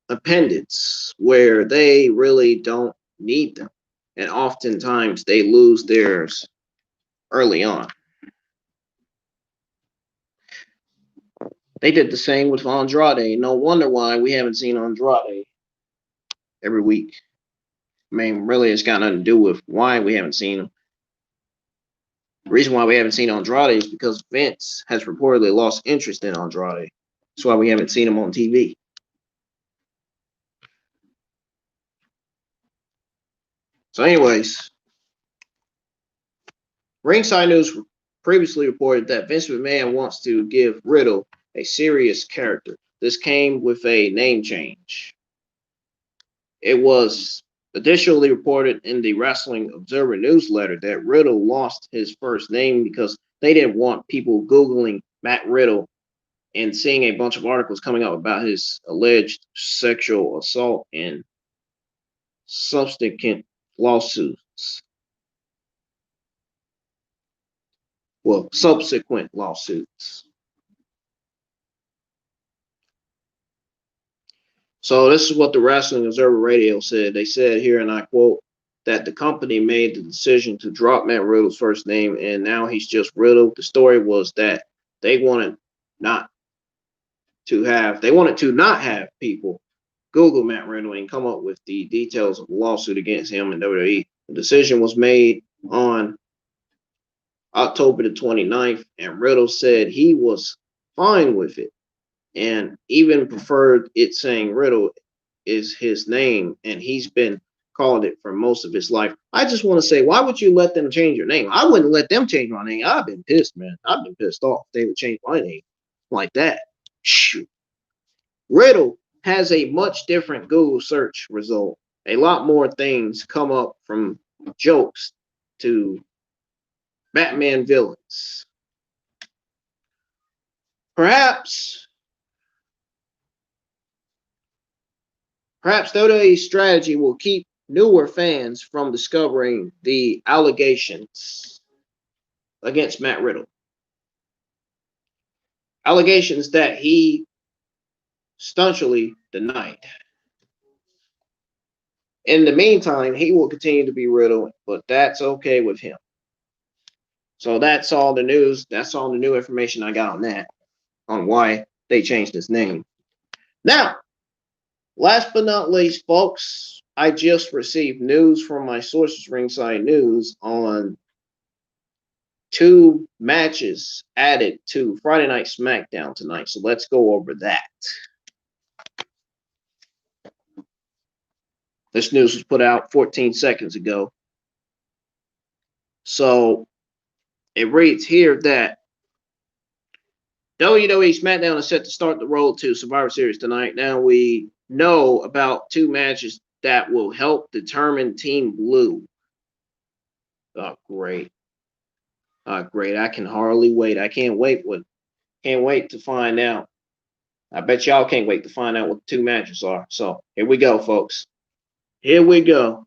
appendix where they really don't need them. And oftentimes they lose theirs early on. They did the same with Andrade. No wonder why we haven't seen Andrade every week. I mean, really, it's got nothing to do with why we haven't seen him. The reason why we haven't seen Andrade is because Vince has reportedly lost interest in Andrade. That's why we haven't seen him on TV. So anyways, Ringside News previously reported that Vince McMahon wants to give Riddle a serious character. This came with a name change. It was additionally reported in the Wrestling Observer newsletter that Riddle lost his first name because they didn't want people Googling Matt Riddle and seeing a bunch of articles coming up about his alleged sexual assault and subsequent lawsuits. Well, subsequent lawsuits. So this is what the Wrestling Observer Radio said. They said here, and I quote, that the company made the decision to drop Matt Riddle's first name, and now he's just Riddle. The story was that they wanted to not have people Google Matt Riddle and come up with the details of the lawsuit against him in WWE. The decision was made on October the 29th, and Riddle said he was fine with it and even preferred it saying Riddle is his name, and he's been called it for most of his life. I just want to say, why would you let them change your name? I wouldn't let them change my name. I've been pissed, man. I've been pissed off. They would change my name like that. Shoot. Riddle has a much different Google search result. A lot more things come up from jokes to Batman villains. Perhaps WWE's strategy will keep newer fans from discovering the allegations against Matt Riddle. Allegations that he staunchly denied. In the meantime, he will continue to be Riddle, but that's okay with him. So that's all the news. That's all the new information I got on that, on why they changed his name. Now, last but not least, folks, I just received news from my sources, Ringside News, on 2 matches added to Friday Night Smackdown tonight. So let's go over that. This news was put out 14 seconds ago. So it reads here that WWE SmackDown is set to start the road to Survivor Series tonight. Now we know about 2 matches that will help determine Team Blue. Oh, great. Great. I can hardly wait. I can't wait to find out. I bet y'all can't wait to find out what the 2 matches are. So here we go, folks. Here we go.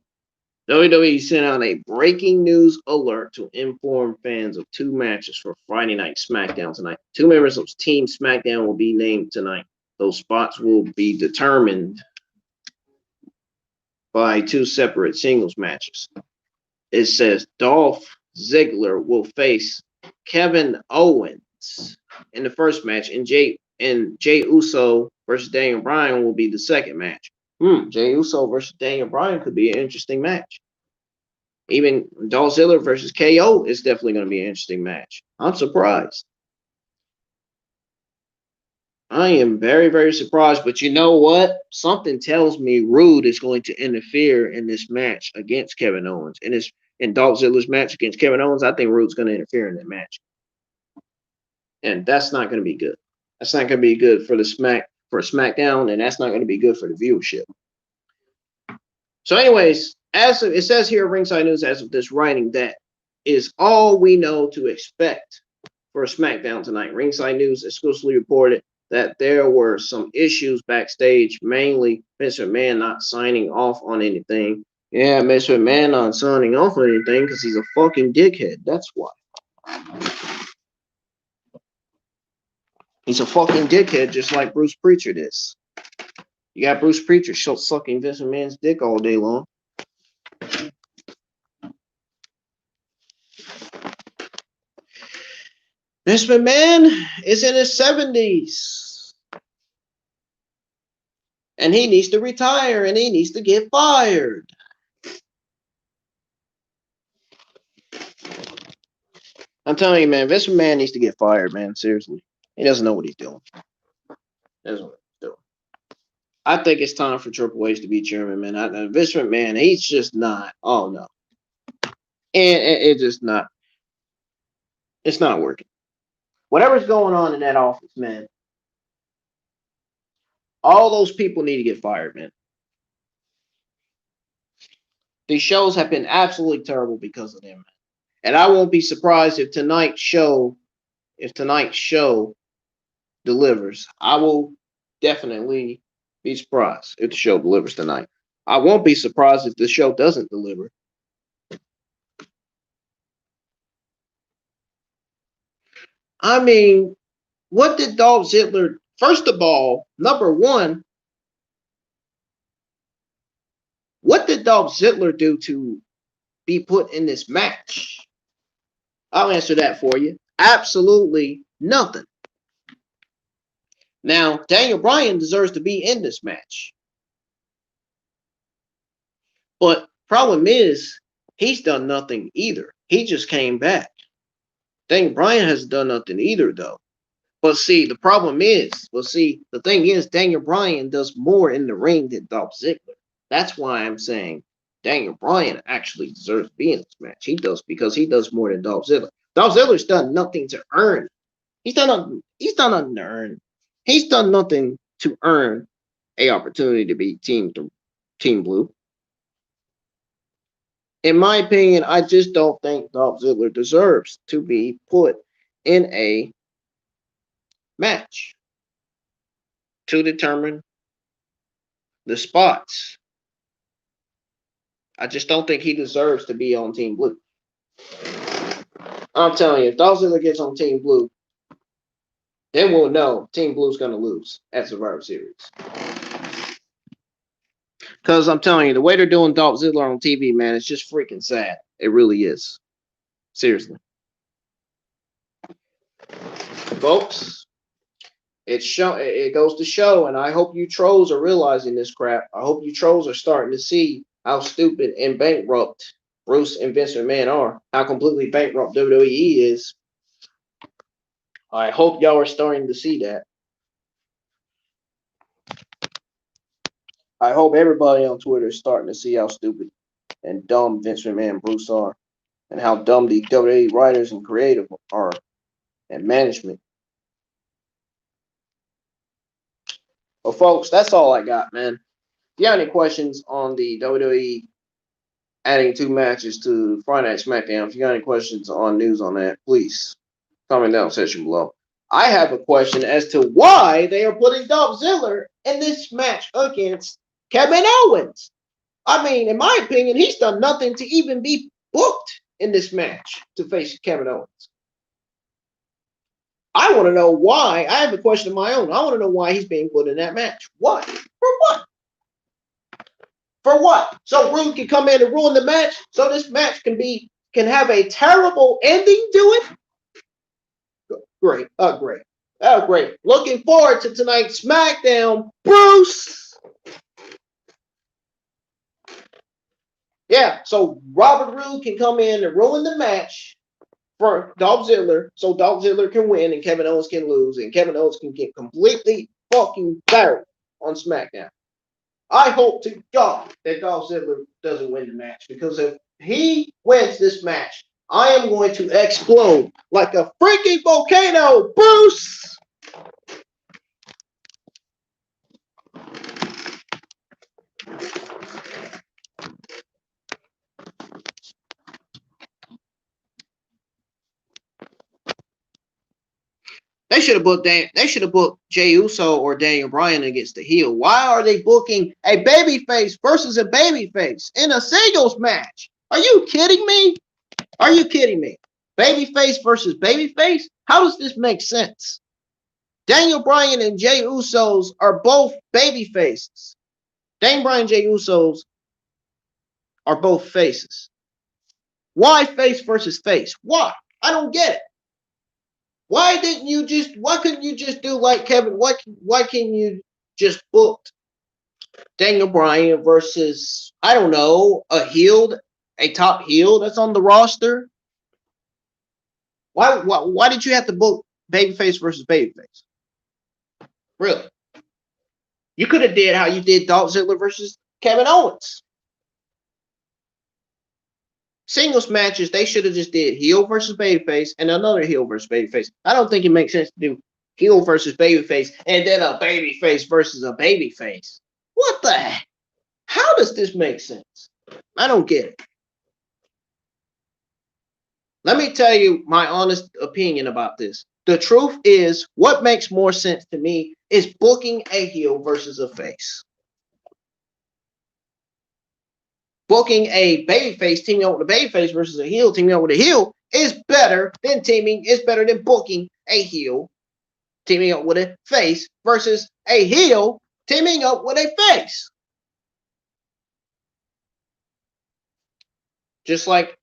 WWE sent out a breaking news alert to inform fans of 2 matches for Friday Night SmackDown tonight. 2 members of Team SmackDown will be named tonight. Those spots will be determined by 2 separate singles matches. It says Dolph Ziggler will face Kevin Owens in the first match, and Jey Uso versus Daniel Bryan will be the second match. Jey Uso versus Daniel Bryan could be an interesting match. Even Dolph Ziggler versus KO is definitely going to be an interesting match. I'm surprised. I am very, very surprised. But you know what? Something tells me Rude is going to interfere in this match against Kevin Owens. In Dolph Ziggler's match against Kevin Owens, I think Rude's going to interfere in that match. And that's not going to be good. That's not going to be good for SmackDown, and that's not going to be good for the viewership. So anyways, as it says here at Ringside News, as of this writing, that is all we know to expect for SmackDown tonight. Ringside News exclusively reported that there were some issues backstage, mainly Vince McMahon not signing off on anything. Yeah, Vince McMahon not signing off on anything because he's a fucking dickhead. That's why. He's a fucking dickhead, just like Bruce Prichard is. You got Bruce Prichard sucking Vince McMahon's dick all day long. Vince McMahon is in his 70s. And he needs to retire, and he needs to get fired. I'm telling you, man, Vince McMahon needs to get fired, man. Seriously. He doesn't know what he's doing. I think it's time for Triple H to be chairman, man. Vince McMahon, he's just not. Oh, no. And it's just not. It's not working. Whatever's going on in that office, man, all those people need to get fired, man. These shows have been absolutely terrible because of them, man. And I won't be surprised if tonight's show delivers. I will definitely be surprised if the show delivers tonight. I won't be surprised if the show doesn't deliver. I mean, what did Dolph Ziggler, first of all, number one, what did Dolph Ziggler do to be put in this match? I'll answer that for you. Absolutely nothing. Now, Daniel Bryan deserves to be in this match. But problem is, he's done nothing either. He just came back. Daniel Bryan hasn't done nothing either, though. But see, the thing is, Daniel Bryan does more in the ring than Dolph Ziggler. That's why I'm saying Daniel Bryan actually deserves to be in this match. He does, because he does more than Dolph Ziggler. Dolph Ziggler's done nothing to earn. He's done nothing to earn. He's done nothing to earn a opportunity to be Team Blue. In my opinion, I just don't think Dolph Ziggler deserves to be put in a match to determine the spots. I just don't think he deserves to be on Team Blue. I'm telling you, if Dolph Ziggler gets on Team Blue, then we'll know Team Blue's going to lose at Survivor Series. Because I'm telling you, the way they're doing Dolph Ziggler on TV, man, it's just freaking sad. It really is. Seriously. Folks, it goes to show, and I hope you trolls are realizing this crap. I hope you trolls are starting to see how stupid and bankrupt Bruce and Vince McMahon are, how completely bankrupt WWE is. I hope y'all are starting to see that. I hope everybody on Twitter is starting to see how stupid and dumb Vince McMahon and Bruce are, and how dumb the WWE writers and creative are, and management. Well, folks, that's all I got, man. If you have any questions on the WWE adding 2 matches to Friday Night Smackdown, if you got any questions on news on that, please comment down in the section below. I have a question as to why they are putting Dolph Ziggler in this match against Kevin Owens. I mean, in my opinion, he's done nothing to even be booked in this match to face Kevin Owens. I want to know why. I have a question of my own. I want to know why he's being put in that match. Why? For what? For what? So Rude can come in and ruin the match, so this match can have a terrible ending to it? Great. Great. Great. Looking forward to tonight's SmackDown, Bruce. Yeah, so Robert Roode can come in and ruin the match for Dolph Ziggler, so Dolph Ziggler can win and Kevin Owens can lose, and Kevin Owens can get completely fucking buried on SmackDown. I hope to God that Dolph Ziggler doesn't win the match, because if he wins this match, I am going to explode like a freaking volcano, Bruce! They should have booked Jey Uso or Daniel Bryan against the heel. Why are they booking a babyface versus a babyface in a singles match? Are you kidding me? Are you kidding me? Babyface versus babyface? How does this make sense? Daniel Bryan and Jey Usos are both babyfaces. Daniel Bryan and Jey Usos are both faces. Why face versus face? Why? I don't get it. Why couldn't you just do like Kevin? Why can't you just book Daniel Bryan versus, I don't know, a top heel that's on the roster? Why did you have to book babyface versus babyface? Really? You could have did how you did Dolph Ziggler versus Kevin Owens. Singles matches, they should have just did heel versus babyface and another heel versus babyface. I don't think it makes sense to do heel versus babyface and then a babyface versus a babyface. What the heck? How does this make sense? I don't get it. Let me tell you my honest opinion about this. The truth is, what makes more sense to me is booking a heel versus a face. Booking a babyface teaming up with a babyface versus a heel teaming up with a heel is better than booking a heel teaming up with a face versus a heel teaming up with a face. Just like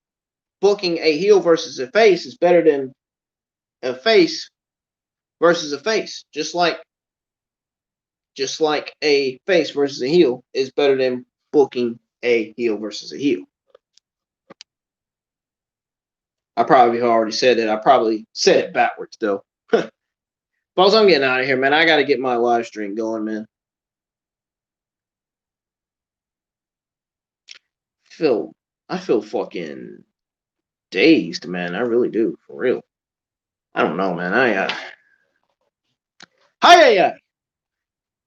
booking a heel versus a face is better than a face versus a face. Just like a face versus a heel is better than booking a heel versus a heel. I probably already said it. I probably said it backwards, though. Folks, I'm getting out of here, man. I got to get my live stream going, man. I feel fucking dazed, man. I really do, for real. I don't know, man. Hi.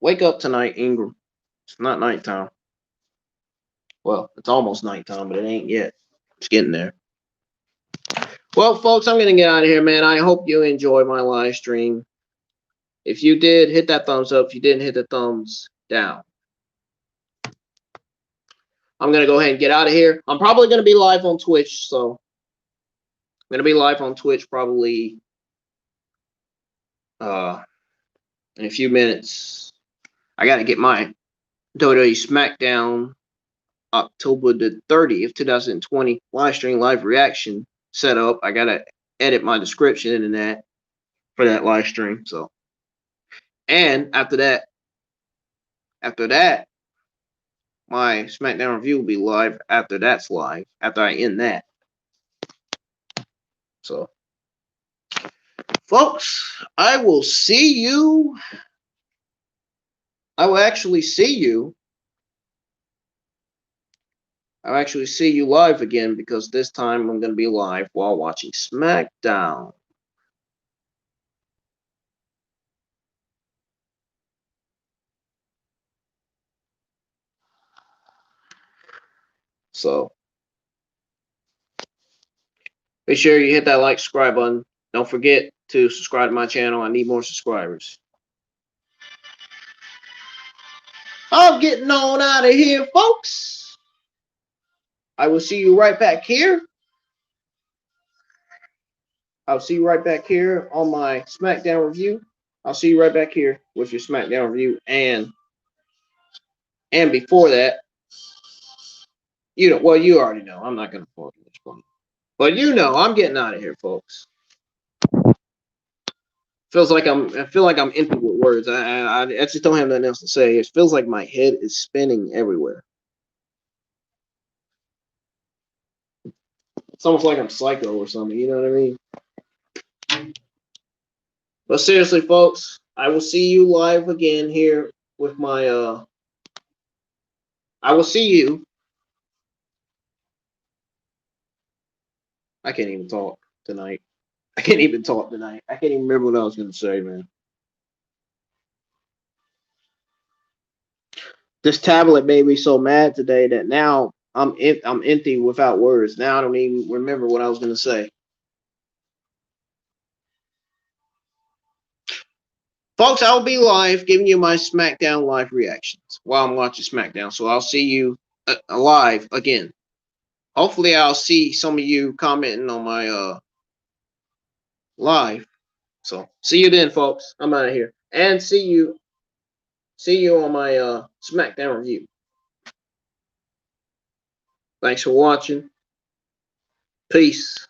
Wake up tonight, Ingram. It's not nighttime. Well, it's almost nighttime, but it ain't yet. It's getting there. Well, folks, I'm gonna get out of here, man. I hope you enjoyed my live stream. If you did, hit that thumbs up. If you didn't, hit the thumbs down. I'm gonna go ahead and get out of here. I'm probably gonna be live on Twitch, so I'm gonna be live on Twitch probably in a few minutes. I gotta get my WWE Smackdown October the 30th, 2020 live stream live reaction set up. I gotta edit my description and that for that live stream. So, and after that, my SmackDown review will be live after that's live. After I end that. So, folks, I will see you. I will actually see you. I'll actually see you live again because this time I'm going to be live while watching SmackDown. So, be sure you hit that like, subscribe button. Don't forget to subscribe to my channel. I need more subscribers. I'm getting on out of here, folks. I will see you right back here. I'll see you right back here on my SmackDown review. I'll see you right back here with your SmackDown review. And before that, you know, well, you already know. I'm not going to forward this point. But you know, I'm getting out of here, folks. I feel like I'm empty with words. I just don't have nothing else to say. It feels like my head is spinning everywhere. It's almost like I'm psycho or something. You know what I mean? But seriously, folks, I will see you live again here with my I will see you. I can't even talk tonight. I can't even talk tonight. I can't even remember what I was going to say, man. This tablet made me so mad today that now I'm empty without words. Now I don't even remember what I was going to say. Folks, I'll be live giving you my SmackDown live reactions while I'm watching SmackDown. So I'll see you live again. Hopefully I'll see some of you commenting on my live. So see you then, folks. I'm out of here. And see you on my SmackDown review. Thanks for watching. Peace.